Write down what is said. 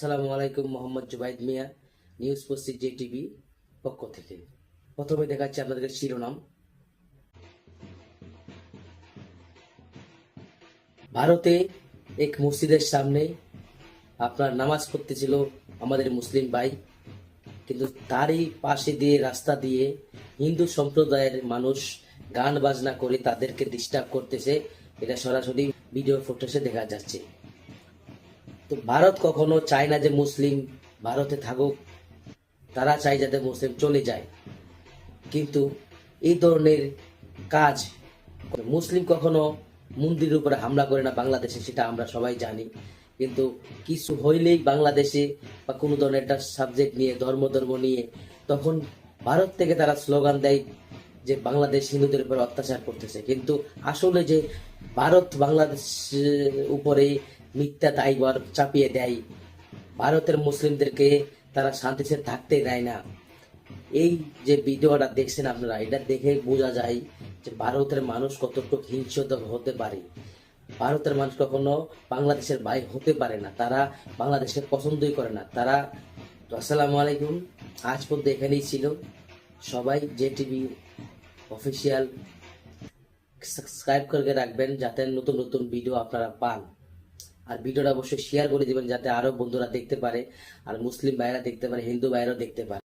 আসসালামু আলাইকুম, মোহাম্মদ জুবাইদ মিয়া, news post J TV পক্ষ থেকে। প্রথমে দেখাচ্ছি আপনাদের শিরোনাম। ভারতে এক মসজিদের সামনে আপনার নামাজ পড়তেছিল আমাদের মুসলিম ভাই, কিন্তু তারই পাশে দিয়ে রাস্তা দিয়ে হিন্দু সম্প্রদায়ের মানুষ গান বাজনা করে তাদেরকে ডিস্টার্ব করতেছে। এটা সরাসরি ভিডিও ফুটেজে দেখা যাচ্ছে। তো ভারত কখনো চায় না যে মুসলিম ভারতে থাকুক, তারা চায় যাতে মুসলিম চলে যায়। কিন্তু এই ধরনের কাজ, মুসলিম কখনো মন্দিরের উপরে হামলা করে না বাংলাদেশে, সেটা আমরা সবাই জানি। কিন্তু কিছু হইলেই বাংলাদেশে বা কোনো ধরনের একটা সাবজেক্ট নিয়ে ধর্ম নিয়ে তখন ভারত থেকে তারা স্লোগান দেয় যে বাংলাদেশ হিন্দুদের উপর অত্যাচার করতেছে। কিন্তু আসলে যে ভারত বাংলাদেশ উপরে মিথ্যা দায়ভার চাপিয়ে দেয়, ভারতের মুসলিমদেরকে তারা শান্তিতে থাকতে দেয় না। এই যে ভিডিওটা দেখছেন আপনারা, এটা দেখে বোঝা যায় যে ভারতের মানুষ কতটুকু হিংস্র হতে পারে। ভারতের মানুষ কখনো বাংলাদেশের ভাই হতে পারে না, তারা বাংলাদেশকে পছন্দই করে না তারা। তো আসসালামু আলাইকুম, আজ পর্যন্ত এখানেই ছিল। সবাই জে টিভি অফিসিয়াল সাবস্ক্রাইব করে রাখবেন যাতে নতুন নতুন ভিডিও আপনারা পান। আর ভিডিওটা অবশ্যই শেয়ার করে দিবেন যাতে আরো বন্ধুরা দেখতে পারে, আর মুসলিম ভাইরা দেখতে পারে, হিন্দু ভাইরাও দেখতে পারে।